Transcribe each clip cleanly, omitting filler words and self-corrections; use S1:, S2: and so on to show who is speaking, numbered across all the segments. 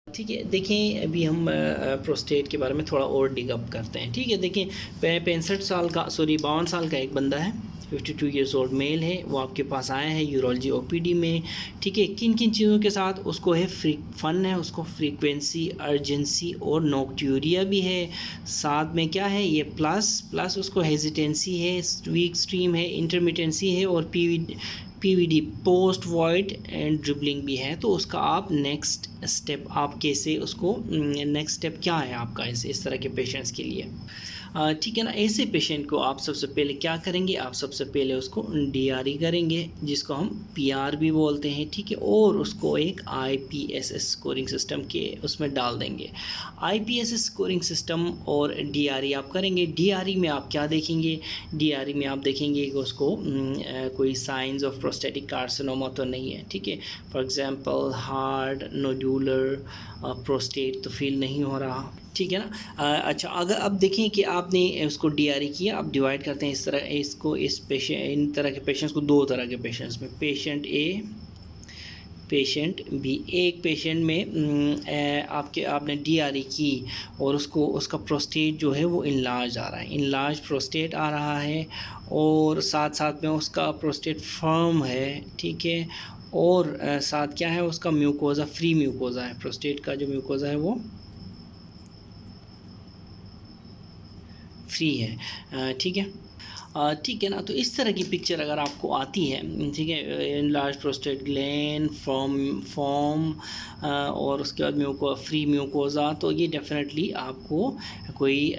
S1: ठीक है, देखें अभी हम प्रोस्टेट के बारे में थोड़ा और डिग अप करते हैं। ठीक है, देखें 52 साल का एक बंदा है, 52 ईयर्स ओल्ड मेल है। वो आपके पास आया है यूरोलॉजी ओपीडी में। ठीक है, किन किन चीज़ों के साथ उसको है, फन है, उसको फ्रीक्वेंसी, अर्जेंसी और नोक्ट्यूरिया भी है। साथ में क्या है ये प्लस उसको हेजिटेंसी है, वीक स्ट्रीम है, इंटरमिटेंसी है और PVD post void and dribbling भी है। तो उसका आप नेक्स्ट स्टेप आप कैसे उसको नेक्स्ट स्टेप क्या है आपका इस तरह के पेशेंट्स के लिए। ठीक है ना, ऐसे पेशेंट को आप सबसे पहले क्या करेंगे, आप सबसे पहले उसको डीआरई करेंगे जिसको हम पीआर भी बोलते हैं। ठीक है, और उसको एक आईपीएसएस स्कोरिंग सिस्टम के उसमें डाल देंगे। आईपीएसएस स्कोरिंग सिस्टम और डीआरई आप करेंगे। डीआरई में आप क्या देखेंगे, डीआरई में आप देखेंगे कि उसको कोई साइंस ऑफ प्रोस्टेटिक कार्सिनोमा तो नहीं है। ठीक है, for example hard nodular prostate तो फील नहीं हो रहा। ठीक है ना। अच्छा, अगर अब देखें कि आपने उसको डीआरई किया, आप डिवाइड करते हैं इस तरह इसको, इन तरह के पेशेंट्स को दो तरह के पेशेंट्स में, पेशेंट ए, पेशेंट बी। एक पेशेंट में आपने डीआरई की और उसका प्रोस्टेट जो है वो इनलार्ज आ रहा है, इनलार्ज प्रोस्टेट आ रहा है और साथ साथ में उसका प्रोस्टेट फर्म है। ठीक है, और साथ क्या है, उसका म्यूकोज़ा, फ्री म्यूकोज़ा है, प्रोस्टेट का जो म्यूकोज़ा है वो फ्री है। ठीक है, ठीक है ना। तो इस तरह की पिक्चर अगर आपको आती है, ठीक है, इनलार्ज प्रोस्टेट ग्लैंड फॉर्म और उसके बाद फ्री म्यूकोज़ा, तो ये डेफिनेटली आपको कोई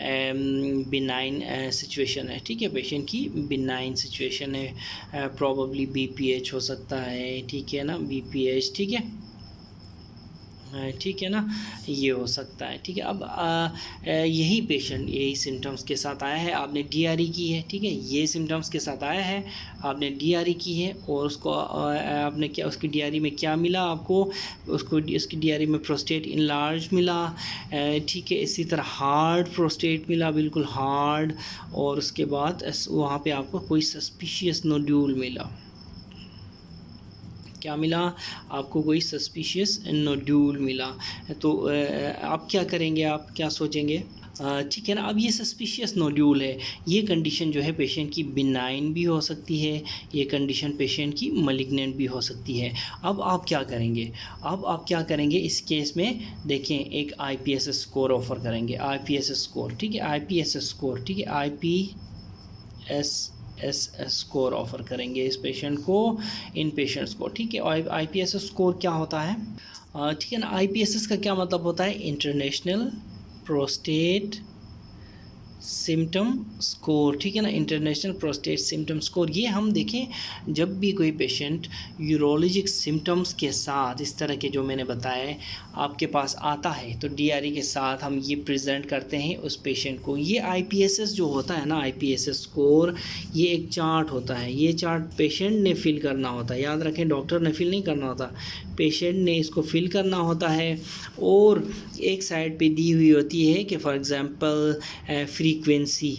S1: बिनाइन सिचुएशन है। ठीक है, पेशेंट की बिनाइन सिचुएशन है, प्रॉबली बीपीएच हो सकता है। ठीक है ना, बीपीएच। ठीक है, ठीक है ना, ये हो सकता है। ठीक है, अब यही पेशेंट यही सिम्टम्स के साथ आया है, आपने डीआरई की है। ठीक है, ये सिम्टम्स के साथ आया है, आपने डीआरई की है और उसको आपने क्या, उसकी डीआरई में क्या मिला आपको, उसकी डीआरई में प्रोस्टेट इनलार्ज मिला। ठीक है, इसी तरह हार्ड प्रोस्टेट मिला, बिल्कुल हार्ड, और उसके बाद वहाँ पे आपको कोई सस्पिशियस नोड्यूल मिला। क्या मिला आपको, कोई सस्पिशियस नोड्यूल मिला। तो आप क्या करेंगे, आप क्या सोचेंगे। ठीक है ना, अब ये सस्पिशियस नोड्यूल है, ये कंडीशन जो है पेशेंट की बिनाइन भी हो सकती है, ये कंडीशन पेशेंट की मलिग्नेंट भी हो सकती है। अब आप क्या करेंगे, अब आप क्या करेंगे इस केस में, देखें एक आईपीएसएस स्कोर ऑफ़र करेंगे, आईपीएसएस स्कोर। ठीक है, आईपीएसएस स्कोर, ठीक है, आईपीएस स्कोर ऑफ़र करेंगे इस पेशेंट को, इन पेशेंट्स को। ठीक है, आईपीएसएस स्कोर क्या होता है, ठीक है ना, आईपीएसएस का क्या मतलब होता है, इंटरनेशनल प्रोस्टेट सिम्टम स्कोर। ठीक है ना, इंटरनेशनल प्रोस्टेट सिम्टम स्कोर। ये हम देखें जब भी कोई पेशेंट यूरोलॉजिक सिम्टम्स के साथ इस तरह के जो मैंने बताए आपके पास आता है, तो डीआरई के साथ हम ये प्रेजेंट करते हैं उस पेशेंट को। ये आईपीएसएस जो होता है ना, आईपीएसएस स्कोर, ये एक चार्ट होता है, ये चार्ट पेशेंट ने फिल करना होता है। याद रखें, डॉक्टर ने फिल नहीं करना होता, पेशेंट ने इसको फिल करना होता है। और एक साइड पे दी हुई होती है कि फॉर एग्ज़ाम्पल फ्रीक्वेंसी,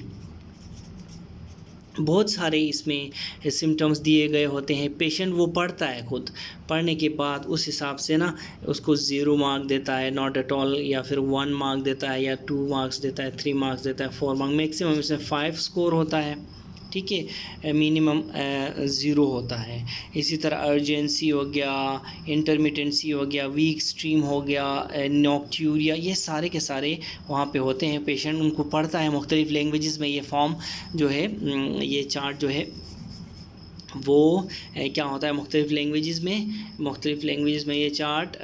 S1: बहुत सारे इसमें सिम्टम्स दिए गए होते हैं। पेशेंट वो पढ़ता है, खुद पढ़ने के बाद उस हिसाब से ना उसको 0 मार्क देता है, नॉट एट ऑल, या फिर 1 मार्क देता है, या 2 मार्क्स देता है, 3 मार्क्स देता है, 4 मार्क, मैक्सिमम इसमें 5 स्कोर होता है। ठीक है, मिनिमम 0 होता है। इसी तरह अर्जेंसी हो गया, इंटरमिटेंसी हो गया, वीक स्ट्रीम हो गया, नोक्ट्यूरिया, ये सारे के सारे वहाँ पे होते हैं। पेशेंट उनको पढ़ता है मुख्तलिफ़ लैंग्वेजेस में। ये फॉर्म जो है, ये चार्ट जो है वो क्या होता है, मुख्तलिफ़ लैंग्वेजेस में ये चार्ट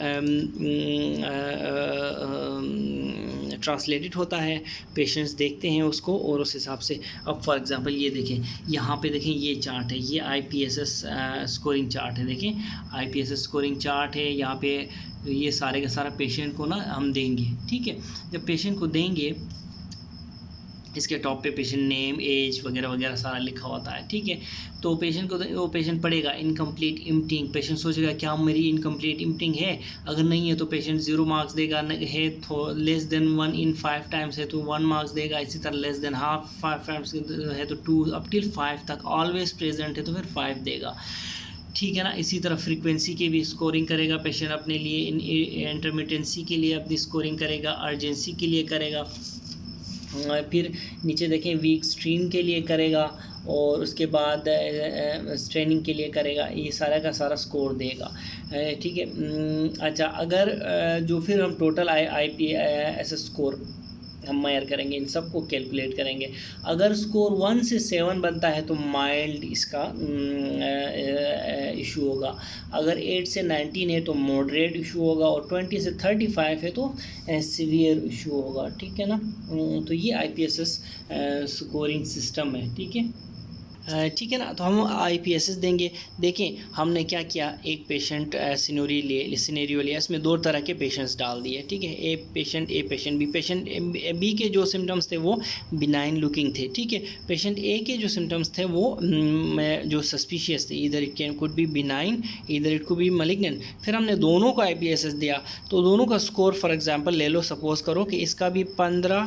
S1: ट्रांसलेटेड होता है। पेशेंट्स देखते हैं उसको और उस हिसाब से, अब फॉर एग्जांपल ये देखें, यहाँ पे देखें ये चार्ट है, ये आईपीएसएस स्कोरिंग चार्ट है। देखें आईपीएसएस स्कोरिंग चार्ट है, यहाँ पे ये सारे का सारा पेशेंट को ना हम देंगे। ठीक है, जब पेशेंट को देंगे, इसके टॉप पे पेशेंट नेम, एज वगैरह वगैरह सारा लिखा होता है। ठीक है, तो पेशेंट को वो पेशेंट पढ़ेगा इनकम्प्लीट इम्पटिंग, पेशेंट सोचेगा क्या मेरी इनकम्प्लीट इम्पटिंग है, अगर नहीं है तो पेशेंट 0 मार्क्स देगा, है तो लेस देन 1 इन 5 टाइम्स है तो 1 मार्क्स देगा, इसी तरह लेस देन हाफ 5 टाइम्स है तो 2, अप टिल 5 तक, ऑलवेज प्रेजेंट है तो फिर 5 देगा। ठीक है ना। इसी तरह फ्रीक्वेंसी की भी स्कोरिंग करेगा पेशेंट अपने लिए, इंटरमिटेंसी के लिए अपनी स्कोरिंग करेगा, अर्जेंसी के लिए करेगा, फिर नीचे देखें वीक स्ट्रीम के लिए करेगा, और उसके बाद स्ट्रेनिंग के लिए करेगा। ये सारा का सारा स्कोर देगा, ठीक है। अच्छा, अगर जो फिर हम टोटल IPSS स्कोर हम मायर करेंगे, इन सब को कैलकुलेट करेंगे। अगर स्कोर 1 से 7 बनता है तो माइल्ड इसका इशू होगा, अगर 8 से 19 है तो मॉडरेट इशू होगा, और 20 से 35 है तो सीवियर इशू होगा, ठीक है ना। तो ये IPSS स्कोरिंग सिस्टम है, ठीक है। ठीक है ना। तो हम IPSS देंगे। देखें हमने क्या किया, एक पेशेंट सिनेरियो लिया, इसमें 2 तरह के पेशेंट्स डाल दिए, ठीक है। A patient B. Patient B के जो सिम्टम्स थे वो बिनाइन लुकिंग थे, ठीक है। पेशेंट ए के जो सिम्टम्स थे वो जो सस्पिशियस थे, इधर इट कुड बी बिनाइन, इधर इट कुड बी मैलिग्नेंट। फिर हमने दोनों को IPSS दिया, तो दोनों का स्कोर फॉर एग्जांपल ले लो, सपोज़ करो कि इसका भी 15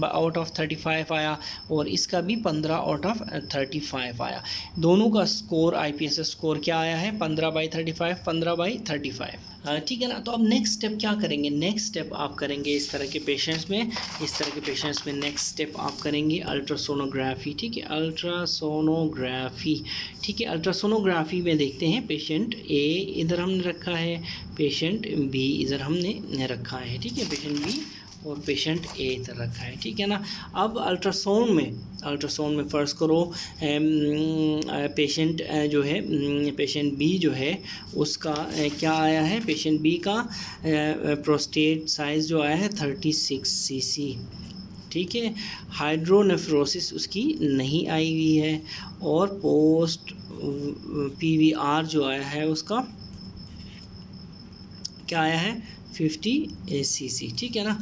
S1: आउट ऑफ 35 आया और इसका भी 15 आउट ऑफ 35 आया। दोनों का स्कोर IPSS स्कोर क्या आया है, 15/35, 15/35, ठीक है ना। तो अब नेक्स्ट स्टेप क्या करेंगे, नेक्स्ट स्टेप आप करेंगे इस तरह के पेशेंट्स में, नेक्स्ट स्टेप आप करेंगे अल्ट्रासोनोग्राफी, ठीक है। अल्ट्रासोनोग्राफी, ठीक है। अल्ट्रासोनोग्राफी में देखते हैं पेशेंट ए इधर हमने रखा है, पेशेंट बी इधर हमने रखा है, ठीक है। पेशेंट बी और पेशेंट ए इधर रखा है, ठीक है ना। अब अल्ट्रासाउंड में फ़र्ज़ करो पेशेंट जो है पेशेंट बी जो है उसका क्या आया है, पेशेंट बी का प्रोस्टेट साइज़ जो आया है 36 cc, ठीक है। हाइड्रोनेफ्रोसिस उसकी नहीं आई हुई है, और पोस्ट PVR जो आया है उसका क्या आया है, 50 cc, ठीक है ना।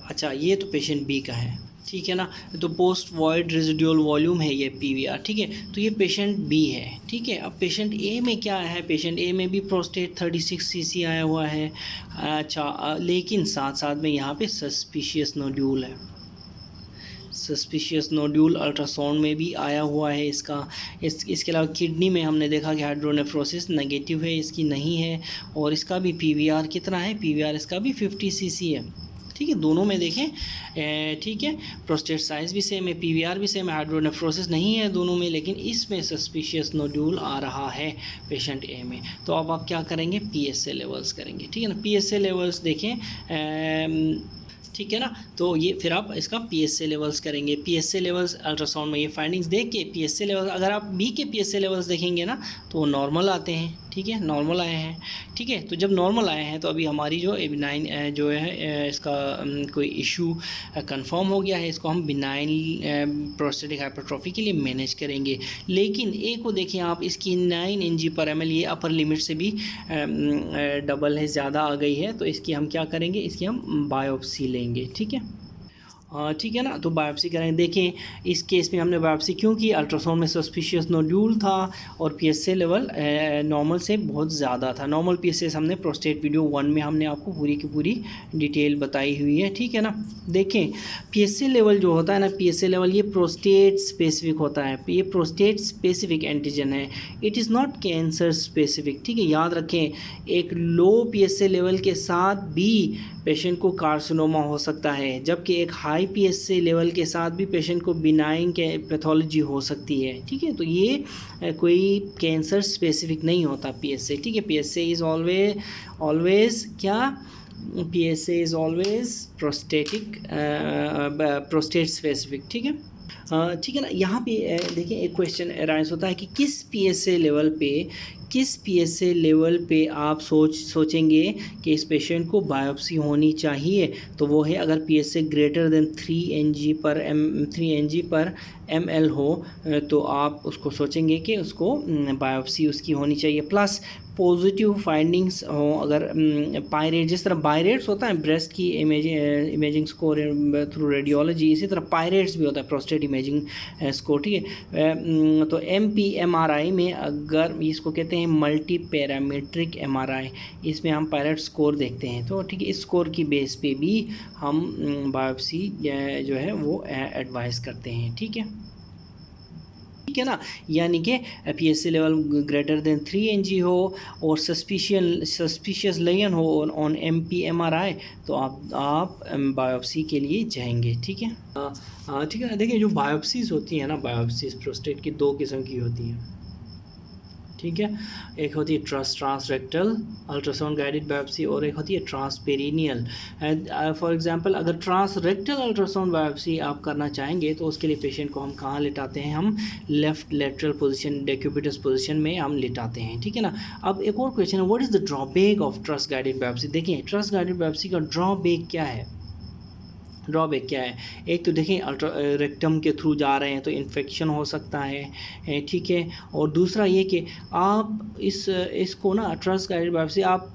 S1: अच्छा, ये तो पेशेंट बी का है, ठीक है ना। तो पोस्ट वॉइड रेजिडुअल वॉल्यूम है ये PVR, ठीक है। तो ये पेशेंट बी है, ठीक है। अब पेशेंट ए में क्या है, पेशेंट ए में भी प्रोस्टेट 36 cc आया हुआ है। अच्छा, लेकिन साथ साथ में यहाँ पे सस्पिशियस नोड्यूल है, सस्पिशियस नोड्यूल अल्ट्रासाउंड में भी आया हुआ है इसका। इसके अलावा किडनी में हमने देखा कि हाइड्रोनेफ्रोसिस नेगेटिव है, इसकी नहीं है, और इसका भी PVR कितना है, PVR इसका भी 50 cc है, ठीक है। दोनों में देखें, ठीक है, प्रोस्टेट साइज़ भी सेम है, PVR भी सेम है, हाइड्रोनेफ्रोसिस नहीं है दोनों में, लेकिन इसमें सस्पिशियस नोड्यूल आ रहा है पेशेंट ए में। तो अब आप क्या करेंगे, PSA लेवल्स करेंगे, ठीक है ना। PSA लेवल्स देखें, ठीक है ना। तो ये फिर आप इसका PSA लेवल्स करेंगे। PSA लेवल्स अल्ट्रासाउंड में ये फाइंडिंग्स देख के PSA लेवल्स, अगर आप बी के PSA लेवल्स देखेंगे ना तो वो नॉर्मल आते हैं, ठीक है, नॉर्मल आए हैं, ठीक है। तो जब नॉर्मल आए हैं तो अभी हमारी जो बिनाइन जो है इसका कोई इशू कंफर्म हो गया है, इसको हम बिनाइन प्रोस्टेटिक हाइपरट्रॉफी के लिए मैनेज करेंगे। लेकिन ए को देखिए आप, इसकी 9 Ng/ml ये अपर लिमिट से भी डबल है, ज़्यादा आ गई है, तो इसकी हम क्या करेंगे, इसकी हम बायोप्सी लेंगे, ठीक है। ठीक है ना। तो बायोप्सी करेंगे। देखें इस केस में हमने बायोप्सी क्यों की, अल्ट्रासाउंड में सस्पिशियस नोड्यूल था और PSA लेवल नॉर्मल से बहुत ज़्यादा था। नॉर्मल PSA हमने प्रोस्टेट वीडियो 1 में हमने आपको पूरी की पूरी डिटेल बताई हुई है, ठीक है ना। देखें PSA लेवल जो होता है ना, PSA लेवल ये प्रोस्टेट स्पेसिफिक होता है, ये प्रोस्टेट स्पेसिफिक एंटीजन है, it is not cancer specific, ठीक है। याद रखें, एक लो PSA लेवल के साथ भी पेशेंट को कार्सिनोमा हो सकता है, जबकि एक हाई PSA लेवल के साथ भी पेशेंट को बिनाइन के पैथोलॉजी हो सकती है, ठीक है। तो ये कोई कैंसर स्पेसिफिक नहीं होता PSA, ठीक है। PSA इज़ ऑलवेज क्या, PSA is always prostate specific, ठीक है। ठीक है ना। यहाँ पे देखिए एक क्वेश्चन अराइज होता है कि किस PSA लेवल पे आप सोचेंगे कि इस पेशेंट को बायोप्सी होनी चाहिए, तो वो है अगर PSA ग्रेटर देन 3 Ng/ml हो, तो आप उसको सोचेंगे कि उसको बायोप्सी उसकी होनी चाहिए। प्लस पॉजिटिव फाइंडिंग्स हो, अगर पायरेट, जिस तरह बायरेट्स होता है ब्रेस्ट की इमेजिंग स्कोर थ्रू रेडियोलॉजी, इसी तरह पायरेट्स भी होता है प्रोस्टेट इमेजिंग स्कोर, ठीक है। तो MPMRI में, अगर इसको कहते हैं मल्टी पैरामीट्रिक MRI, इसमें हम पायरेट स्कोर देखते हैं, तो ठीक है, इस स्कोर की बेस पे भी हम बायोप्सी जो है वो एडवाइस करते हैं, ठीक है। ठीक है ना, यानी कि PSA level greater than 3 Ng हो और सस्पिशियस लेजन हो ऑन MPMRI, तो आप बायोप्सी के लिए जाएंगे। ठीक है, ठीक है ना। देखिए जो बायोप्सीज़ होती हैं ना, बायोप्सीज़ प्रोस्टेट की दो किस्म की होती हैं। ठीक है, एक होती है ट्रांसरेक्टल अल्ट्रासाउंड गाइडेड बायोप्सी और एक होती है ट्रांसपेरिनियल। फॉर एग्जांपल अगर ट्रांसरेक्टल अल्ट्रासाउंड बायोप्सी आप करना चाहेंगे तो उसके लिए पेशेंट को हम कहाँ लिटाते हैं, हम लेफ्ट लेटरल पोजीशन डेक्यूबिटस पोजीशन में हम लिटाते हैं। ठीक है ना। अब एक और क्वेश्चन है, what is the drawback of trust guided biopsy. देखिए ट्रस्ट गाइडेड बायोप्सी का ड्रॉबैक क्या है, ड्रॉबैक क्या है। एक तो देखें रेक्टम के थ्रू जा रहे हैं तो इन्फेक्शन हो सकता है, ठीक है। और दूसरा ये कि आप इसको ना ट्रस्ट गाइडेड बायोप्सी आप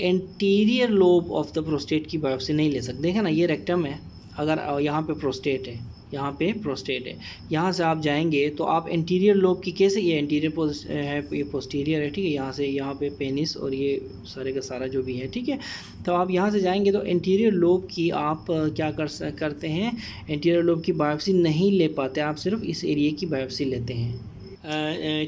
S1: anterior lobe of the prostate की बायोप्सी नहीं ले सकते। देखें ना ये रेक्टम है, अगर यहाँ पे प्रोस्टेट है, यहाँ पे प्रोस्टेट है, यहाँ से आप जाएंगे तो आप इंटीरियर लोब की कैसे, ये इंटीरियर है, ये पोस्टीरियर है, ठीक है। यहाँ से यहाँ पे पेनिस और ये सारे का सारा जो भी है, ठीक है। तो आप यहाँ से जाएंगे तो इंटीरियर लोब की आप क्या करते हैं, इंटीरियर लोब की बायोप्सी नहीं ले पाते, आप सिर्फ इस एरिया की बायोप्सी लेते हैं।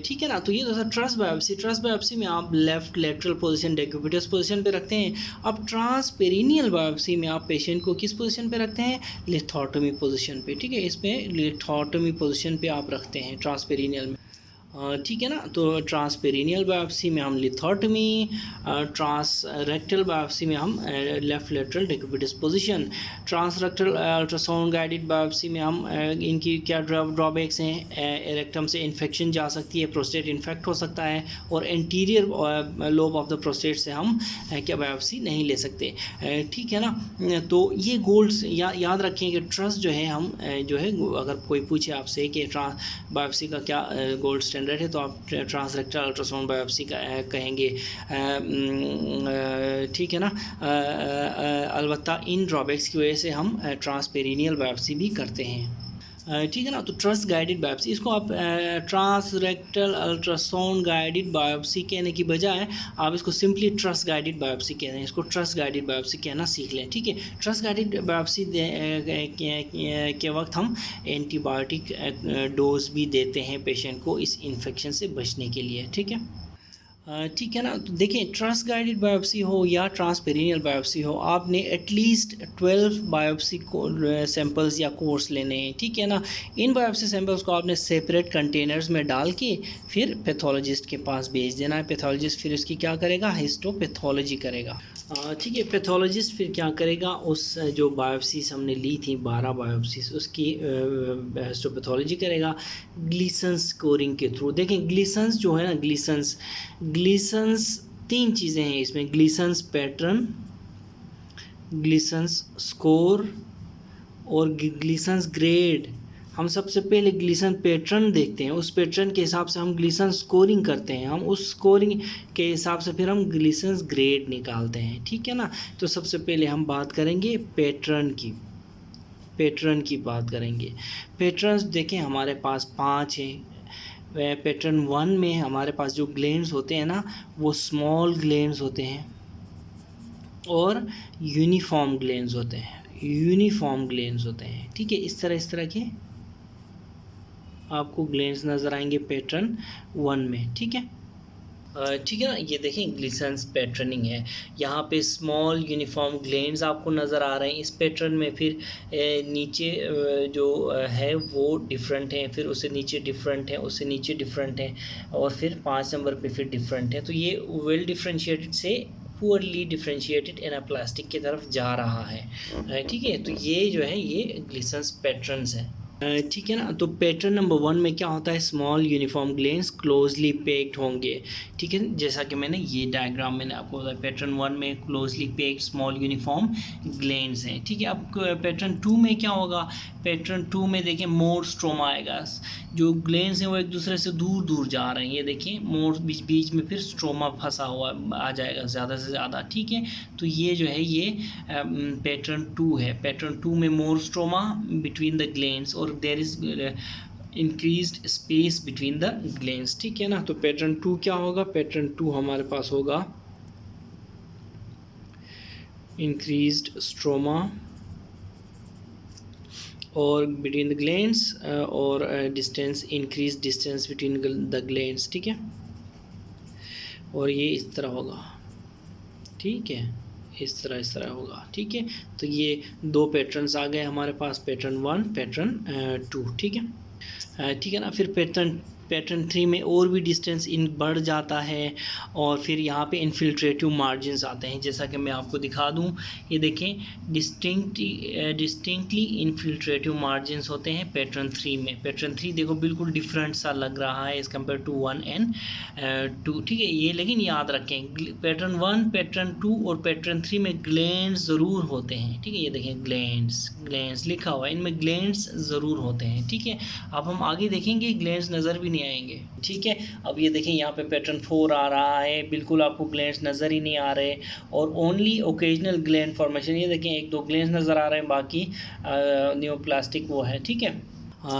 S1: ठीक है ना। तो ये तो ट्रस्ट बायोप्सी में आप लेफ्ट लेटरल पोजीशन डेक्यूबिटस पोजीशन पे रखते हैं। अब ट्रांसपेरिनियल बायोप्सी में आप पेशेंट को किस पोजीशन पे रखते हैं, लिथोटमी पोजीशन पे, ठीक है। इसमें लिथोटमी पोजीशन पे आप रखते हैं ट्रांसपेरिनियल में, ठीक है ना। तो ट्रांसपेरिनियल बायोप्सी में हम लिथोटमी, ट्रांसरेक्टल बायोप्सी में हम left lateral decubitus position, transrectal ultrasound guided biopsy में हम इनकी क्या ड्रॉबैक्स हैं, रेक्टम से इन्फेक्शन जा सकती है, प्रोस्टेट इन्फेक्ट हो सकता है, और anterior lobe of the prostate से हम क्या बायोप्सी नहीं ले सकते, ठीक है ना। तो ये गोल्ड्स याद रखें कि ट्रस्ट जो है हम जो है अगर कोई पूछे आपसे कि बायोप्सी का क्या गोल्ड स्टैंडर्ड है तो आप ट्रांसरेक्टल अल्ट्रासाउंड बायोप्सी का कहेंगे, ठीक है ना। अलबत्ता इन ड्रॉबैक्स की वजह से हम ट्रांसपेरिनियल बायोप्सी भी करते हैं, ठीक है ना। तो ट्रस्ट गाइडेड बायोप्सी, इसको आप ट्रांसरेक्टल अल्ट्रासाउंड गाइडेड बायोप्सी कहने की बजाय आप इसको सिंपली ट्रस्ट गाइडेड बायोप्सी कहते हैं, इसको ट्रस्ट गाइडेड बायोप्सी कहना सीख लें, ठीक है। ट्रस्ट गाइडेड बायोप्सी के वक्त हम एंटीबायोटिक डोज भी देते हैं पेशेंट को इस इन्फेक्शन से बचने के लिए, ठीक है। ठीक है ना। तो देखें ट्रस्ट गाइडेड बायोप्सी हो या ट्रांसपेरिनियल बायोप्सी हो, आपने एटलीस्ट 12 बायोप्सी सैंपल्स या कोर्स लेने हैं, ठीक है ना। इन बायोप्सी सैंपल्स को आपने सेपरेट कंटेनर्स में डाल के फिर पैथोलॉजिस्ट के पास भेज देना है। पैथोलॉजिस्ट फिर उसकी क्या करेगा, हिस्टोपैथोलॉजी करेगा, ठीक है। पैथोलॉजिस्ट फिर क्या करेगा, उस जो बायोप्सीज हमने ली थी 12 बायोप्सीज, उसकी हिस्टोपैथोलॉजी करेगा ग्लीसन स्कोरिंग के थ्रू। देखें ग्लीसन्स जो है ना, ग्लीसन्स 3 चीज़ें हैं इसमें, ग्लीसन्स पैटर्न, ग्लीसन्स स्कोर और ग्लीसन्स ग्रेड। हम सबसे पहले ग्लीसन पैटर्न देखते हैं, उस पैटर्न के हिसाब से हम ग्लीसन स्कोरिंग करते हैं, हम उस स्कोरिंग के हिसाब से फिर हम ग्लीसन ग्रेड निकालते हैं, ठीक है ना। तो सबसे पहले हम बात करेंगे पैटर्न की बात करेंगे। पैटर्न्स देखें हमारे पास 5 हैं। पैटर्न 1 में हमारे पास जो ग्लैंड्स होते हैं ना, वो स्मॉल ग्लैंड्स होते हैं और यूनिफॉर्म ग्लैंड्स होते हैं, ठीक है। इस तरह के आपको ग्लैंड्स नज़र आएंगे पैटर्न 1 में, ठीक है। ठीक है ना। ये देखें ग्लिसन्स पैटर्निंग है, यहाँ पे स्मॉल यूनिफॉर्म ग्लैंड्स आपको नज़र आ रहे हैं इस पैटर्न में। फिर नीचे जो है वो डिफरेंट है, फिर उससे नीचे डिफरेंट है, उससे नीचे डिफरेंट है, और फिर 5 नंबर पे फिर डिफरेंट है। तो ये वेल डिफ्रेंशिएटेड से पुअरली डिफ्रेंशिएटेड एनाप्लास्टिक की तरफ जा रहा है, ठीक है। तो ये जो है ये ग्लिसन्स पैटर्न्स है, ठीक है ना। तो पैटर्न नंबर 1 में क्या होता है, small uniform glands closely packed होंगे, ठीक है। जैसा कि मैंने ये डायग्राम मैंने आपको बताया, पैटर्न 1 में closely packed small uniform glands हैं, ठीक है। अब पैटर्न 2 में क्या होगा, पैटर्न 2 में देखें मोर स्ट्रोमा आएगा, जो ग्लैंड्स हैं वो एक दूसरे से दूर दूर जा रहे हैं, ये देखिए मोर बीच में फिर स्ट्रोमा फंसा हुआ आ जाएगा ज़्यादा से ज़्यादा, ठीक है। तो ये जो है ये पैटर्न 2 है। पैटर्न 2 में more stroma between the glands और there is increased space between the glands, ठीक है ना। तो पैटर्न 2 क्या होगा, पैटर्न 2 हमारे पास होगा इंक्रीज्ड स्ट्रोमा और बिटवीन द ग्लैंड्स और distance increase distance between the glands, ठीक है। और ये इस तरह होगा, ठीक है, इस तरह होगा, ठीक है। तो ये दो पैटर्न्स आ गए हमारे पास, पैटर्न 1, पैटर्न 2, ठीक है ना। फिर पैटर्न 3 में और भी डिस्टेंस इन बढ़ जाता है और फिर यहाँ पे इन्फिल्ट्रेटिव मार्जिन्स आते हैं, जैसा कि मैं आपको दिखा दूँ। ये देखें, डिस्टिंक्टली इन्फिल्ट्रेटिव मार्जिन्स होते हैं पैटर्न 3 में। पैटर्न 3 देखो बिल्कुल डिफरेंट सा लग रहा है एज़ कम्पेयर टू 1 एंड 2, ठीक है। ये लेकिन याद रखें, पैटर्न 1, पैटर्न 2 और पैटर्न 3 में ग्लैंड्स ज़रूर होते हैं, ठीक है। ये देखें, ग्लैंड्स लिखा हुआ है, इनमें ग्लैंड्स ज़रूर होते हैं, ठीक है। अब हम आगे देखेंगे ग्लैंड्स नज़र भी नहीं आएंगे, ठीक है। अब ये देखें, यहाँ पे पैटर्न 4 आ रहा है, बिल्कुल आपको ग्लैंड्स नज़र ही नहीं आ रहे और ओनली ओकेजनल ग्लैंड फॉर्मेशन। ये देखें, 1-2 ग्लैंड्स नज़र आ रहे हैं, बाकी नियोप्लास्टिक वो है, ठीक है।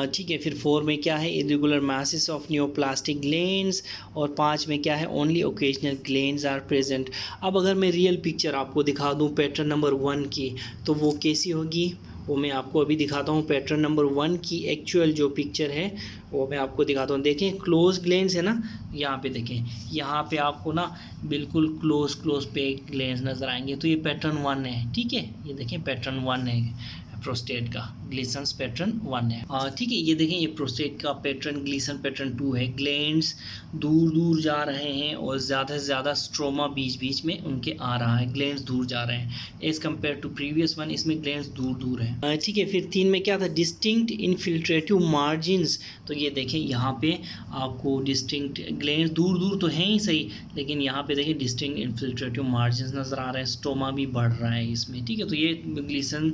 S1: ठीक है। फिर 4 में क्या है, irregular masses of neoplastic glands, और 5 में क्या है, only occasional glands are present. अब अगर मैं रियल पिक्चर आपको दिखा दूं पैटर्न नंबर 1 की, तो वो कैसी होगी, वो मैं आपको अभी दिखाता हूँ। पैटर्न नंबर 1 की एक्चुअल जो पिक्चर है वो मैं आपको दिखाता हूँ। देखें, क्लोज ग्लैंड्स है ना, यहाँ पे देखें, यहाँ पे आपको ना बिल्कुल क्लोज पे ग्लैंड्स नज़र आएंगे। तो ये पैटर्न 1 है, ठीक है। ये देखें, पैटर्न 1 है प्रोस्टेट का, ग्लीसन्स पैटर्न 1 है, ठीक है। ये देखें, ये प्रोस्टेट का पैटर्न ग्लीसन पैटर्न 2 है। ग्लैंड्स दूर जा रहे हैं और ज़्यादा से ज़्यादा स्ट्रोमा बीच में उनके आ रहा है, ग्लैंड्स दूर जा रहे हैं एज़ कम्पेयर टू प्रीवियस 1, इसमें ग्लैंड्स दूर है, ठीक है। फिर 3 में क्या था, डिस्टिंक्ट इन्फिल्ट्रेटिव मार्जिन्स। तो ये देखें, यहाँ पे आपको डिस्टिंक्ट ग्लैंड्स दूर तो हैं ही सही, लेकिन यहाँ पे देखें डिस्टिंक्ट इन्फिल्ट्रेटिव मार्जिन्स नज़र आ रहे हैं, स्ट्रोमा भी बढ़ रहा है इसमें, ठीक है। तो ये ग्लीसन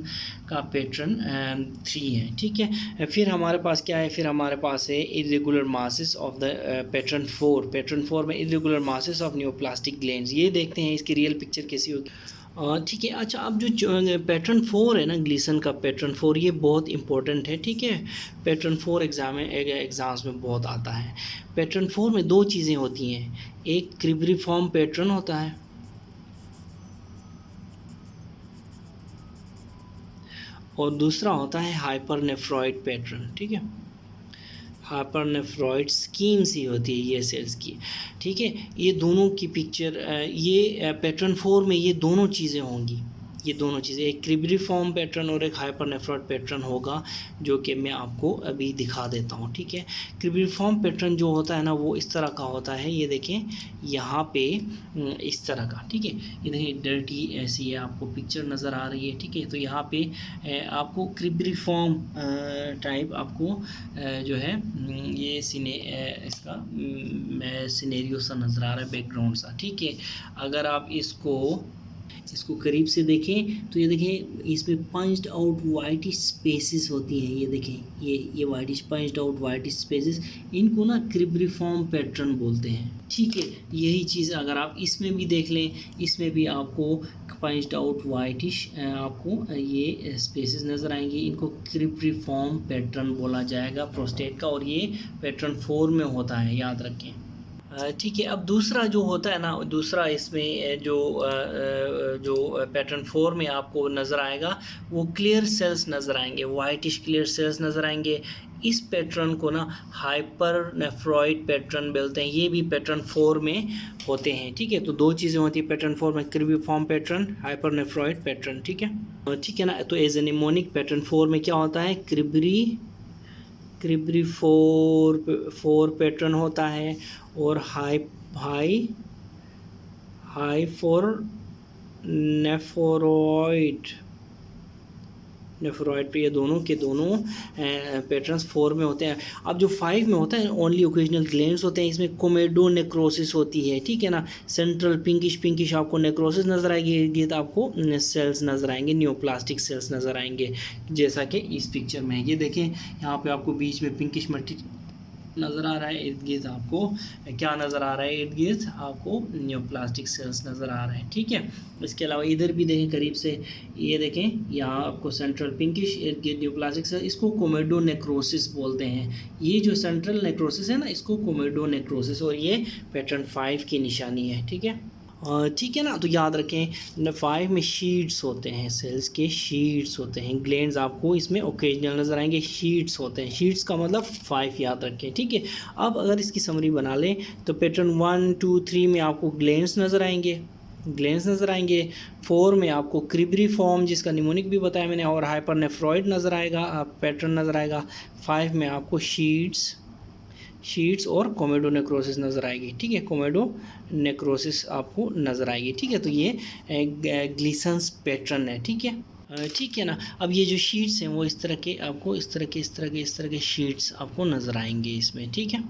S1: का पैटर्न 3 है, ठीक है। फिर हमारे पास क्या है, फिर हमारे पास है irregular masses of the pattern 4। Pattern 4 में irregular masses of neoplastic glands. ये देखते हैं इसकी रियल पिक्चर कैसी होगी, ठीक है। अच्छा, अब जो पैटर्न 4 है ना, ग्लीसन का पैटर्न 4, ये बहुत इंपॉर्टेंट है, ठीक है। पैटर्न 4 एग्ज़ाम्स में बहुत आता है। पैटर्न 4 में 2 चीज़ें होती हैं, एक क्रिब्रिफॉर्म पैटर्न होता है और दूसरा होता है हाइपरनेफ्रॉइड पैटर्न, ठीक है। हाइपरनेफ्रॉइड स्कीम्स ही होती है ये सेल्स की, ठीक है। ये दोनों की पिक्चर, ये पैटर्न 4 में ये दोनों चीज़ें होंगी, ये दोनों चीज़ें, एक क्रिब्रिफॉर्म पैटर्न और एक हाइपरनेफ्रॉइड पैटर्न होगा, जो कि मैं आपको अभी दिखा देता हूँ, ठीक है। क्रिब्रिफॉर्म पैटर्न जो होता है ना, वो इस तरह का होता है, ये देखें यहाँ पे इस तरह का, ठीक है। ये देखें, डर्टी ऐसी है, आपको पिक्चर नज़र आ रही है, ठीक है। तो यहाँ पे आपको क्रिब्रिफॉर्म टाइप आपको जो है ये इसका सिनेरियो सा नज़र आ रहा है, बैकग्राउंड सा, ठीक है। अगर आप इसको करीब से देखें तो ये देखें, इसमें पंच्ड आउट वाइटिश स्पेसेस होती हैं, ये देखें, ये whitish punched out whitish spaces, इनको ना क्रिब्रिफॉर्म पैटर्न बोलते हैं, ठीक है। यही चीज़ अगर आप इसमें भी देख लें, इसमें भी आपको पंच्ड आउट वाइटिश आपको ये स्पेसेस नज़र आएंगे, इनको क्रिब्रिफॉर्म पैटर्न बोला जाएगा प्रोस्टेट का, और ये पैटर्न 4 में होता है, याद रखें, ठीक है। अब दूसरा जो होता है ना, दूसरा इसमें जो पैटर्न 4 में आपको नज़र आएगा, वो क्लियर सेल्स नज़र आएंगे, वाइटिश क्लियर सेल्स नज़र आएंगे। इस पैटर्न को ना हाइपरनेफ्रॉइड पैटर्न बोलते हैं, ये भी पैटर्न 4 में होते हैं, ठीक है। तो 2 चीज़ें होती हैं पैटर्न 4 में, क्रिब्रिफॉर्म पैटर्न, हाइपरनेफ्रॉइड पैटर्न, ठीक है, ठीक है ना। तो एज ए निमोनिक पैटर्न 4 में क्या होता है, क्रिब्रिफोर पैटर्न होता है, और नेफ्रॉइड पे, ये दोनों के दोनों पैटर्न्स 4 में होते हैं। अब जो 5 में होता है, ओनली ओकेजनल ग्लैंड्स होते हैं, इसमें कोमेडो नेक्रोसिस होती है, ठीक है ना। सेंट्रल पिंकिश आपको नेक्रोसिस नज़र आएगी, इर्द आपको सेल्स नज़र आएंगे, नियोप्लास्टिक सेल्स नज़र आएंगे, जैसा कि इस पिक्चर में है। ये देखें, यहाँ पे आपको बीच में पिंकिश मट्टी नज़र आ रहा है, इर्द गिर्द आपको क्या नज़र आ रहा है, इर्द गिर्द आपको नियोप्लास्टिक सेल्स नज़र आ रहे हैं, ठीक है। इसके अलावा इधर भी देखें करीब से, ये देखें, यहाँ आपको सेंट्रल पिंकिश, इर्द गिर्द नियोप्लास्टिक सेल्स, इसको कोमेडो नेक्रोसिस बोलते हैं। ये जो सेंट्रल नेक्रोसिस है ना, इसको कोमेडो नेक्रोसिस, और ये पैटर्न 5 की निशानी है, ठीक है। ठीक है ना। तो याद रखें 5 में शीट्स होते हैं, सेल्स के शीट्स होते हैं, ग्लैंड्स आपको इसमें ओकेजनल नज़र आएंगे, शीट्स होते हैं, शीट्स का मतलब 5 याद रखें, ठीक है। अब अगर इसकी समरी बना लें तो पैटर्न 1 2 3 में आपको ग्लैंड्स नज़र आएंगे, ग्लैंड्स नज़र आएंगे। 4 में आपको क्रिबरी फॉर्म जिसका निमोनिक भी बताया मैंने और हाइपरनेफ्रॉइड नज़र आएगा, पैटर्न नज़र आएगा। 5 में आपको शीट्स और कोमेडोनेक्रोसिस नज़र आएगी, ठीक है, कोमेडोनेक्रोसिस आपको नज़र आएगी, ठीक है। तो ये ग्लीसन्स पैटर्न है, ठीक है, ठीक है ना। अब ये जो शीट्स हैं वो इस तरह के आपको इस तरह के शीट्स आपको नज़र आएंगे इसमें, ठीक है।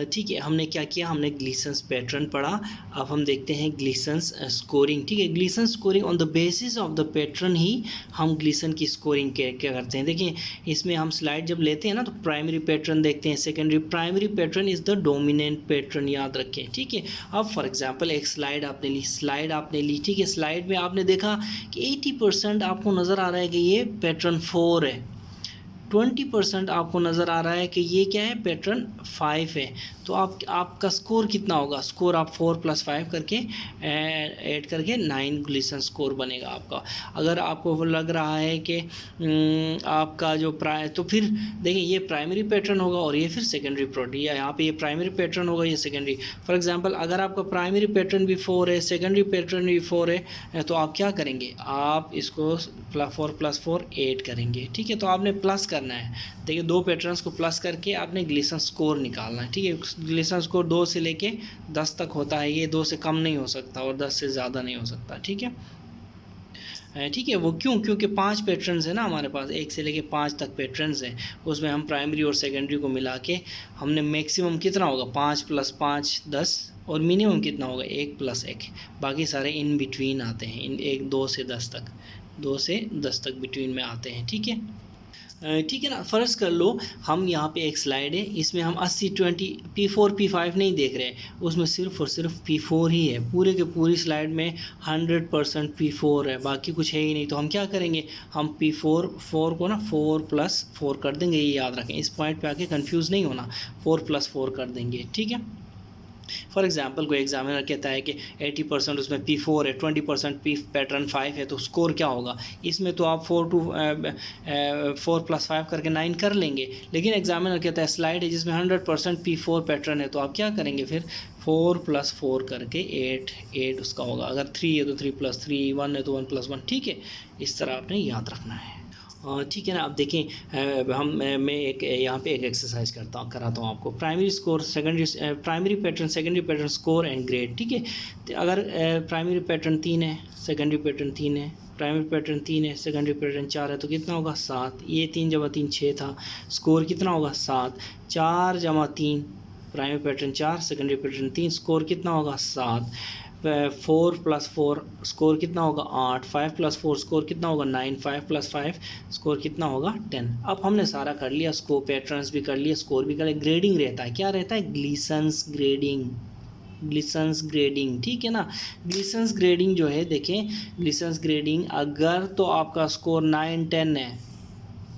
S1: ठीक है, हमने क्या किया, हमने ग्लीसन्स पैटर्न पढ़ा। अब हम देखते हैं ग्लीसन्स स्कोरिंग, ठीक है। Gleason scoring on the basis of the pattern ही हम ग्लीसन की स्कोरिंग क्या करते हैं। देखिए इसमें हम स्लाइड जब लेते हैं ना तो प्राइमरी पैटर्न देखते हैं, secondary, primary pattern is the dominant pattern, याद रखें, ठीक है। अब फॉर एग्जांपल एक स्लाइड आपने ली, ठीक है। स्लाइड में आपने देखा कि 80% आपको नज़र आ रहा है कि ये पैटर्न 4 है, 20% आपको नज़र आ रहा है कि ये क्या है, पैटर्न 5 है। तो आपका स्कोर कितना होगा, स्कोर आप 4 + 5 करके ऐड करके 9 ग्लीसन स्कोर बनेगा आपका। अगर आपको लग रहा है कि आपका जो तो फिर देखिए ये प्राइमरी पैटर्न होगा और ये फिर सेकेंडरी प्रोडक्ट, या यहाँ पे ये प्राइमरी पैटर्न होगा, ये सेकेंडरी। फॉर एग्जांपल अगर आपका प्राइमरी पैटर्न भी 4 है, सेकेंडरी पैटर्न भी 4 है, तो आप क्या करेंगे, आप इसको 4 + 4 8 करेंगे, ठीक है। तो आपने प्लस करना है, देखिए 2 पैटर्न्स को प्लस करके आपने ग्लीसन स्कोर निकालना है, ठीक है। ग्लीसन स्कोर 2 से लेके 10 तक होता है, ये 2 से कम नहीं हो सकता और 10 से ज़्यादा नहीं हो सकता, ठीक है, ठीक है। वो क्योंकि 5 पैटर्न्स है ना हमारे पास, 1 से लेके 5 तक पैटर्न्स हैं, उसमें हम प्राइमरी और सेकेंडरी को मिला के हमने मैक्सिमम कितना होगा 5 + 5 10 और मिनिमम कितना होगा 1 + 1, बाकी सारे इन बिटवीन आते हैं, इन 2 से 10 तक, 2 से 10 तक बिटवीन में आते हैं, ठीक है, ठीक है ना। फ़र्ज़ कर लो हम यहाँ पे एक स्लाइड है, इसमें हम 80-20 P4 P5 नहीं देख रहे हैं, उसमें सिर्फ और सिर्फ P4 ही है, पूरे के पूरी स्लाइड में 100% P4 है, बाकी कुछ है ही नहीं। तो हम क्या करेंगे, हम P4 को ना 4 + 4 कर देंगे, ये याद रखें, इस पॉइंट पे आके कंफ्यूज नहीं होना, 4 + 4 कर देंगे, ठीक है। फॉर एग्जांपल कोई एग्जामिनर कहता है कि 80% उसमें P4 है, 20% P पैटर्न 5 है, तो स्कोर क्या होगा, इसमें तो आप 4 + 5 करके 9 कर लेंगे। लेकिन एग्जामिनर कहता है स्लाइड है जिसमें 100% P4 पैटर्न है, तो आप क्या करेंगे फिर 4 + 4 करके 8 उसका होगा। अगर 3 है तो 3 + 3, 1 है तो 1 + 1, ठीक है। इस तरह आपने याद रखना है, ठीक है ना। अब देखें मैं एक यहाँ पे एक एक्सरसाइज कराता हूँ आपको, primary score, primary pattern, secondary pattern score and grade, ठीक है। तो अगर प्राइमरी पैटर्न 3 है, सेकेंडरी पैटर्न 3 है, प्राइमरी पैटर्न 3 है, सेकेंडरी पैटर्न 4 है, तो कितना होगा 7, ये 3 × 3 6 था, स्कोर कितना होगा 7, 4 × 3, primary pattern 4, secondary pattern 3, score कितना होगा 7, 4 + 4 स्कोर कितना होगा 8, 5 + 4 स्कोर कितना होगा 9, 5 + 5 स्कोर कितना होगा 10। अब हमने सारा कर लिया, स्कोर पैटर्न्स भी कर लिए, स्कोर भी कर लिया, ग्रेडिंग रहता है, क्या रहता है, ग्लीसन्स ग्रेडिंग, ठीक है ना। ग्लीसन्स ग्रेडिंग जो है, देखें ग्लीसन्स ग्रेडिंग, अगर तो आपका स्कोर 9 10 है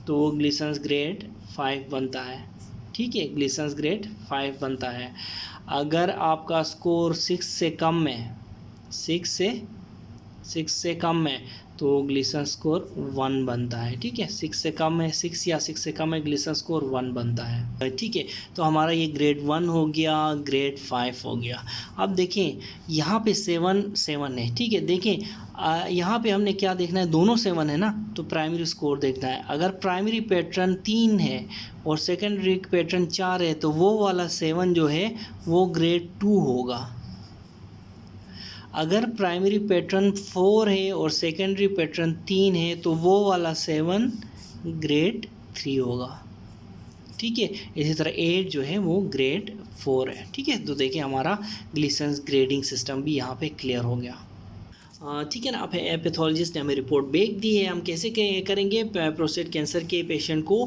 S1: तो वो ग्लीसन्स ग्रेड 5 बनता है, ठीक है, ग्लीसन्स ग्रेड 5 बनता है। अगर आपका स्कोर 6 से कम है, 6 से कम है तो ग्लीसन स्कोर 1 बनता है, ठीक है। 6 से कम है, 6 या 6 से कम है, ग्लीसन स्कोर 1 बनता है, ठीक है। तो हमारा ये ग्रेड 1 हो गया, ग्रेड 5 हो गया। अब देखें यहाँ पे 7 है, ठीक है। देखें यहाँ पे हमने क्या देखना है, दोनों 7 है ना, तो प्राइमरी स्कोर देखना है। अगर प्राइमरी पैटर्न 3 है और सेकेंडरी पैटर्न 4 है तो वो वाला 7 जो है वो ग्रेड 2 होगा। अगर प्राइमरी पैटर्न 4 है और सेकेंडरी पैटर्न 3 है तो वो वाला 7 ग्रेड 3 होगा, ठीक है। इसी तरह 8 जो है वो ग्रेड 4 है, ठीक है। तो देखिए हमारा ग्लीसन्स ग्रेडिंग सिस्टम भी यहाँ पे क्लियर हो गया, ठीक है ना। अब पैथोलॉजिस्ट ने हमें रिपोर्ट भेज दी है, हम कैसे करेंगे प्रोस्टेट कैंसर के पेशेंट को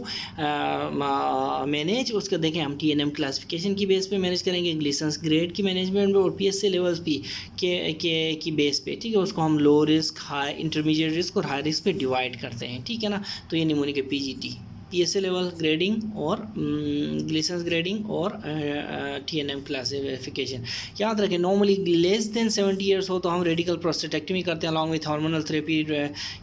S1: मैनेज, उसका देखें हम TNM क्लासिफिकेशन की बेस पे मैनेज करेंगे, ग्लीसन्स ग्रेड की मैनेजमेंट और PSA लेवल्स भी की बेस पे, ठीक है। उसको हम low risk, high, intermediate risk और हाई रिस्क पे डिवाइड करते हैं, ठीक है ना। तो ये mnemonic PGT PSA level grading और ग्लिसन्स ग्रेडिंग और TNM क्लासिफिकेशन। याद रखें नॉर्मली लेस देन 70 ईयर्स हो तो हम रेडिकल प्रोस्टेटेक्टमी करते हैं अलॉन्ग विथ हार्मोनल थेरेपी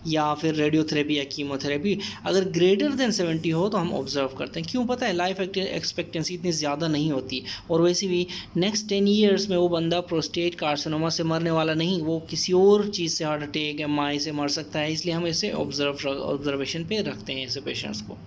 S1: या फिर रेडियोथेरेपी या कीमोथेरेपी। अगर ग्रेटर देन 70 हो तो हम ऑब्जर्व करते हैं। क्यों पता है, लाइफ एक्सपेक्टेंसी इतनी ज़्यादा नहीं होती, और वैसे भी नेक्स्ट 10 ईयर्स में वो बंदा प्रोस्टेट कार्सिनोमा से मरने वाला नहीं, वो किसी और चीज़ से, हार्ट अटैक MI से मर सकता है। इसलिए हम इसे ऑब्जर्वेशन पे रखते हैं ऐसे पेशेंट्स को।